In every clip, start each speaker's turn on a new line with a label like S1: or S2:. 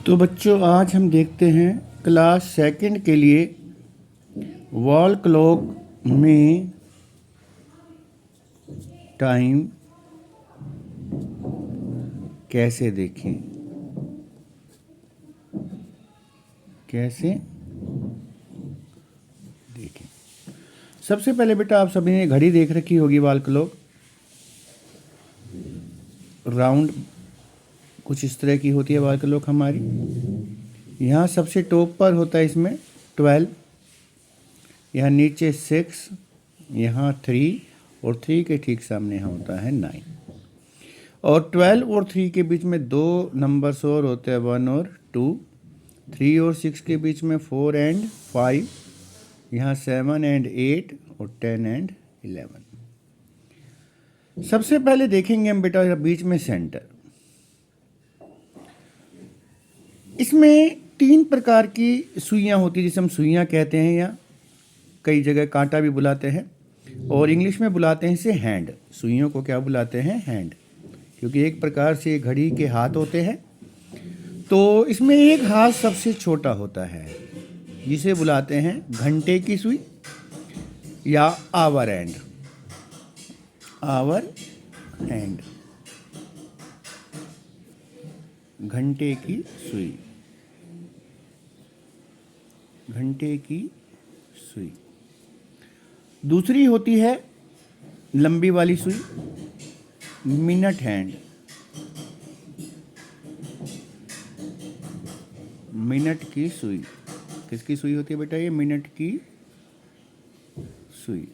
S1: तो बच्चों आज हम देखते हैं क्लास सेकंड के लिए वॉल क्लॉक में टाइम कैसे देखें। सबसे पहले बेटा आप सभी ने घड़ी देख रखी होगी। वॉल क्लॉक राउंड कुछ इस तरह की होती है वॉल क्लॉक हमारी। यहाँ सबसे टॉप पर होता है इसमें 12, यहाँ नीचे 6, यहाँ 3 और 3 के ठीक सामने यहाँ होता है 9। और 12 और 3 के बीच में दो नंबर्स और होते हैं 1 और 2। 3 और 6 के बीच में 4 एंड 5, यहाँ 7 एंड 8 और 10 एंड 11। सबसे पहले देखेंगे हम बेटा बीच में सेंटर। इसमें 3 प्रकार की सुइयां होती है जिसे हम सुइयां कहते हैं या कई जगह कांटा भी बुलाते हैं और इंग्लिश में बुलाते हैं इसे हैंड। सुइयों को क्या बुलाते हैं? हैंड, क्योंकि एक प्रकार से घड़ी के हाथ होते हैं। तो इसमें एक हाथ सबसे छोटा होता है जिसे बुलाते हैं घंटे की सुई या आवर हैंड। आवर हैंड, घंटे की सुई, घंटे की सुई। दूसरी होती है लंबी वाली सुई, मिनट हैंड। मिनट की सुई किसकी सुई होती है बेटा? ये मिनट की सुई।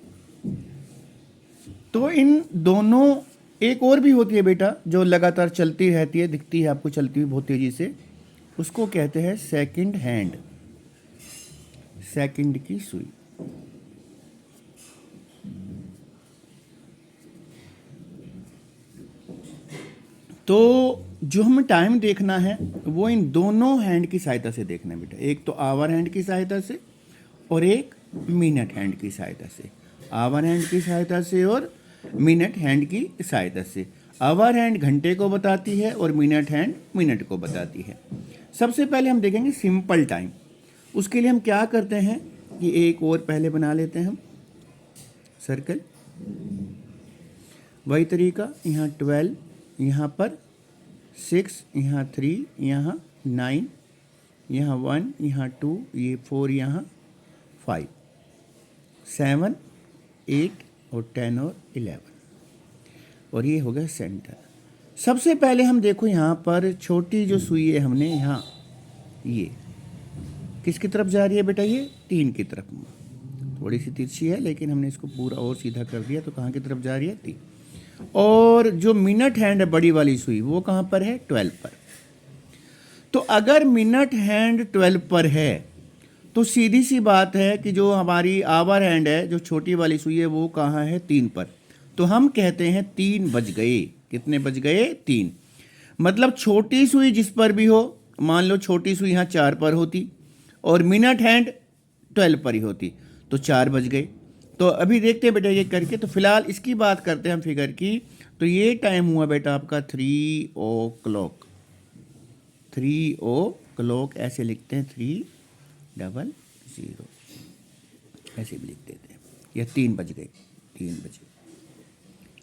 S1: तो इन दोनों, एक और भी होती है बेटा जो लगातार चलती रहती है, दिखती है आपको चलती हुई बहुत तेजी से, उसको कहते हैं सेकंड हैंड। सेकंड की सुई। तो जो हमें टाइम देखना है वो इन दोनों हैंड की सहायता से देखना है बेटा। एक तो आवर हैंड की सहायता से और एक मिनट हैंड की सहायता से। आवर हैंड की सहायता से और मिनट हैंड की सहायता से। आवर हैंड घंटे को बताती है और मिनट हैंड मिनट को बताती है। सबसे पहले हम देखेंगे सिंपल टाइम। उसके लिए हम क्या करते हैं कि एक और पहले बना लेते हैं हम सर्कल। वही तरीका, यहाँ 12, यहाँ पर 6, यहाँ 3, यहाँ 9, यहाँ 1, यहाँ 2, ये 4, यहाँ 5, 7, 8 और 10 और 11 और ये हो गया सेंटर। सबसे पहले हम देखो यहाँ पर छोटी जो सुई है हमने यहाँ, ये किसकी तरफ जा रही है बेटा? ये 3 की तरफ। थोड़ी सी तिरछी है लेकिन हमने इसको पूरा और सीधा कर दिया। तो कहाँ की तरफ जा रही है? 3। और जो मिनट हैंड है बड़ी वाली सुई, वो कहाँ पर है? 12 पर। तो अगर मिनट हैंड 12 पर है तो सीधी सी बात है कि जो हमारी आवर हैंड है, जो छोटी वाली सुई है, वो कहाँ है? 3 पर। तो हम कहते हैं 3 बज गए। कितने बज गए? 3। मतलब छोटी सुई जिस पर भी हो, मान लो छोटी सुई यहाँ 4 पर होती और मिनट हैंड 12 पर ही होती, तो 4 बज गए। तो अभी देखते हैं बेटा ये करके। तो फिलहाल इसकी बात करते हैं हम फिगर की। तो ये टाइम हुआ बेटा आपका 3 o'clock। 3 o'clock ऐसे लिखते हैं, 300 ऐसे भी लिख देते हैं। या 3 बज गए, 3 बजे,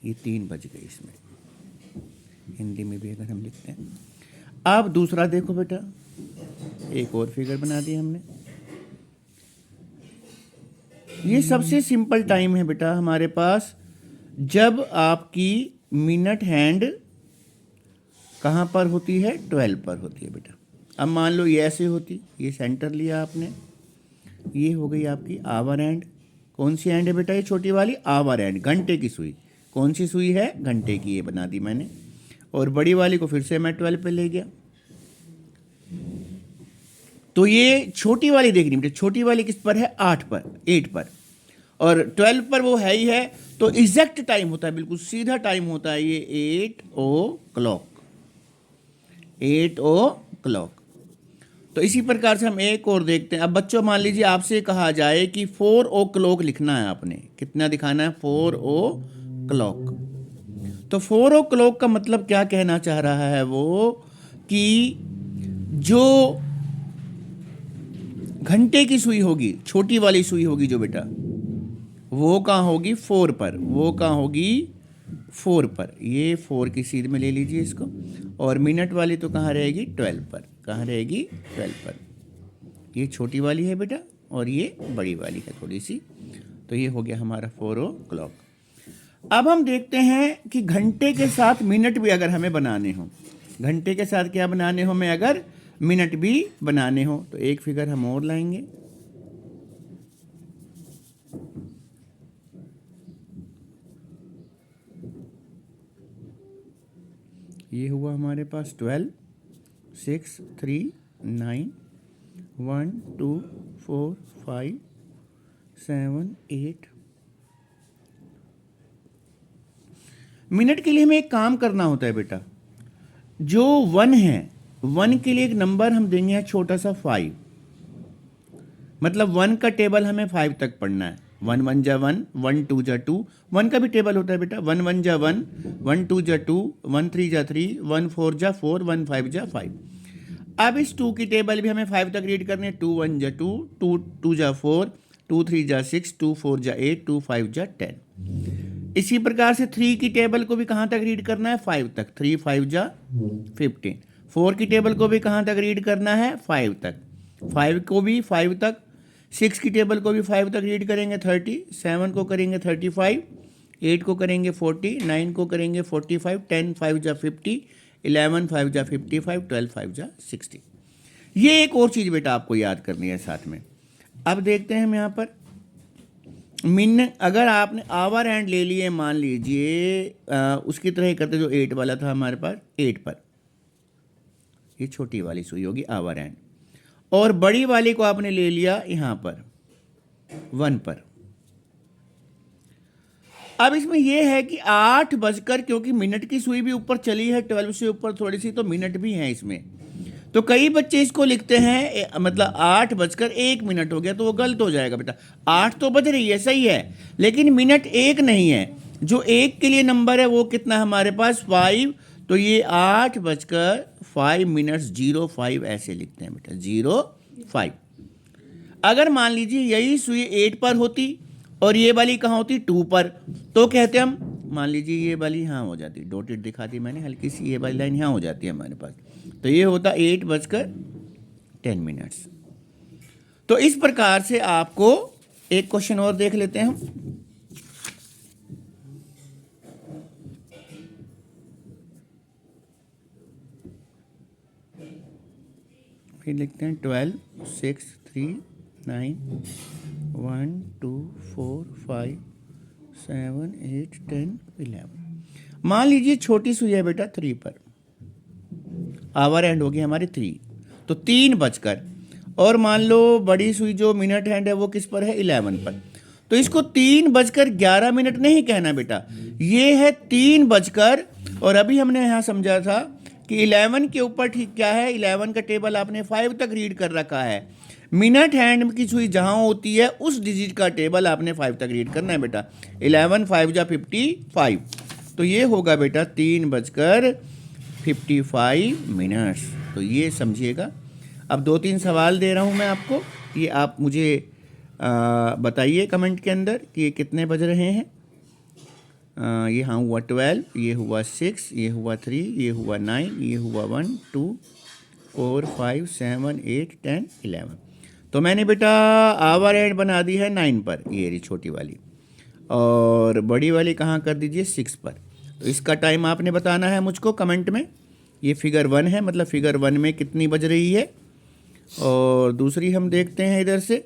S1: ये 3 बज गए। इसमें हिंदी में भी अगर हम लिखते हैं। अब दूसरा देखो बेटा, एक और फिगर बना दी हमने। ये सबसे सिंपल टाइम है बेटा हमारे पास जब आपकी मिनट हैंड कहाँ पर होती है? 12 पर होती है बेटा। अब मान लो ये ऐसे होती, ये सेंटर लिया आपने, ये हो गई आपकी आवर हैंड। कौन सी हैंड है बेटा? ये छोटी वाली आवर हैंड, घंटे की सुई। कौन सी सुई है? घंटे की, ये बना दी मैंने। और बड़ी वाली को फिर से मैं 12 पे ले गया। तो ये छोटी वाली देखनी बेटा, छोटी वाली किस पर है? 8 पर, 8 पर। और 12 पर वो है ही है। तो एग्जैक्ट टाइम होता है, बिल्कुल सीधा टाइम होता है ये 8 o'clock। 8 o'clock। तो इसी प्रकार से हम एक और देखते हैं। अब बच्चों मान लीजिए आपसे कहा जाए कि 4 o'clock लिखना है आपने। कितना दिखाना है? 4 o'clock। तो 4 o'clock का मतलब क्या कहना चाह रहा है वो कि जो घंटे की सुई होगी, छोटी वाली सुई होगी जो बेटा, वो कहाँ होगी 4 पर, वो कहाँ होगी 4 पर, ये 4 की सीध में ले लीजिए इसको। और मिनट वाली तो कहाँ रहेगी 12 पर, कहाँ रहेगी 12 पर। ये छोटी वाली है बेटा और ये बड़ी वाली है थोड़ी सी। तो ये हो गया हमारा 4 o'clock। अब हम देखते हैं कि घंटे के साथ मिनट भी अगर हमें बनाने हो, घंटे के साथ क्या बनाने हो, हमें अगर मिनट भी बनाने हो, तो एक फिगर हम और लाएंगे। ये हुआ हमारे पास 12, 6, 3, 9, 1, 2, 4, 5, 7, 8। मिनट के लिए हमें एक काम करना होता है बेटा, जो 1 है, 1 के लिए एक नंबर हम देंगे छोटा सा 5, मतलब 1 का टेबल हमें 5 तक पढ़ना है। 1 1 जा 1, 1 2 जा 2, 1 का भी टेबल होता है बेटा, 1 1 जा 1, 1 2 जा 2, 1 3 जा 3, 1 4 जा 4, 1 5 जा 5। अब इस 2 की टेबल भी हमें 5 तक रीड करनी है। 2 1 जा 2, 2 2 जा 4, 2 3 जा 6, 2 4 जा 8, 2 5 जा 10। इसी प्रकार से 3 की टेबल को भी कहाँ तक रीड करना है 5 तक, 3 5 जा 15। 4 की टेबल को भी कहाँ तक रीड करना है 5 तक, 5 को भी 5 तक। 6 की टेबल को भी 5 तक रीड करेंगे 30, 7 को करेंगे 35, 8 को करेंगे 40, 9 को करेंगे 45, 10 5 जा 50, 11 5 जा 55, 12 5 जा 60। ये एक और चीज़ बेटा आपको याद करनी है साथ में। अब देखते हैं हम यहाँ पर मिनट, अगर आपने आवर एंड ले लिए, मान लीजिए उसकी तरह ही करते जो 8 वाला था हमारे पास, 8 पर, ये छोटी वाली सुई होगी आवर एंड, और बड़ी वाली को आपने ले लिया यहाँ पर 1 पर। अब इसमें यह है कि 8 बजकर, क्योंकि मिनट की सुई भी ऊपर चली है 12 से ऊपर थोड़ी सी, तो मिनट भी है इसमें। तो कई बच्चे इसको लिखते हैं मतलब 8 बजकर 1 मिनट हो गया, तो वो गलत हो जाएगा बेटा। 8 तो बज रही है, सही है, लेकिन मिनट 1 नहीं है। जो 1 के लिए नंबर है वो कितना हमारे पास 5, तो ये 8 बजकर 5 मिनट्स 05 ऐसे लिखते हैं बेटा, 05। अगर मान लीजिए यही सुई 8 पर होती और ये वाली कहाँ होती 2 पर, तो कहते हम, मान लीजिए ये वाली यहाँ हो जाती, डॉटेड दिखा दी मैंने हल्की सी, ये वाली लाइन यहाँ हो जाती है हमारे पास, तो ये होता 8 बजकर 10 मिनट्स। तो इस प्रकार से आपको एक क्वेश्चन और देख लेते हैं हम। फिर लिखते हैं 12, 6, 3, 9, 1 2 4 5 7 8 10 11। मान लीजिए छोटी सुई है बेटा 3 पर, आवर एंड होगी हमारी 3, तो 3 बजकर, और मान लो बड़ी सुई जो मिनट हैंड है वो किस पर है 11 पर, तो इसको 3 बजकर 11 मिनट नहीं कहना बेटा, ये है 3 बजकर, और अभी हमने यहाँ समझा था कि 11 के ऊपर ठीक क्या है, 11 का टेबल आपने 5 तक रीड कर रखा है। मिनट हैंड की सुई जहाँ होती है उस डिजिट का टेबल आपने 5 तक रीड करना है बेटा। 11 5 जा 55, तो ये होगा बेटा 3 बजकर 55 मिनट्स। तो ये समझिएगा। अब 2-3 सवाल दे रहा हूँ मैं आपको, ये आप मुझे बताइए कमेंट के अंदर कि ये कितने बज रहे हैं। ये हाँ हुआ 12, ये हुआ 6, ये हुआ 3, ये हुआ 9, ये हुआ 1 2 4 5 7 8 10 11। तो मैंने बेटा आवर एंड बना दी है 9 पर, ये रही छोटी वाली, और बड़ी वाली कहाँ कर दीजिए 6 पर। तो इसका टाइम आपने बताना है मुझको कमेंट में। ये फिगर 1 है, मतलब फिगर 1 में कितनी बज रही है। और दूसरी हम देखते हैं इधर से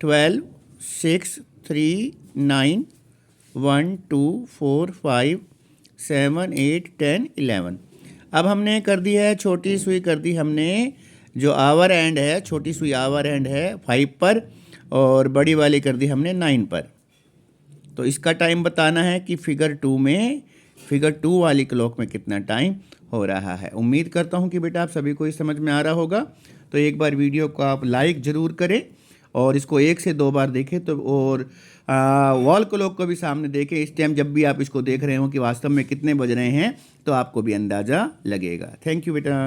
S1: 12 6 3 9 1 2 4 5 7 8 10 11। अब हमने कर दी है छोटी सुई, कर दी हमने जो आवर एंड है, छोटी सुई आवर एंड है 5 पर, और बड़ी वाली कर दी हमने 9 पर। तो इसका टाइम बताना है कि फिगर 2 में, फिगर 2 वाली क्लॉक में कितना टाइम हो रहा है। उम्मीद करता हूँ कि बेटा आप सभी को ये समझ में आ रहा होगा। तो एक बार वीडियो को आप लाइक ज़रूर करें और इसको 1 से 2 बार देखें, तो और वॉल क्लॉक को भी सामने देखें। इस टाइम जब भी आप इसको देख रहे हो कि वास्तव में कितने बज रहे हैं, तो आपको भी अंदाज़ा लगेगा। थैंक यू बेटा।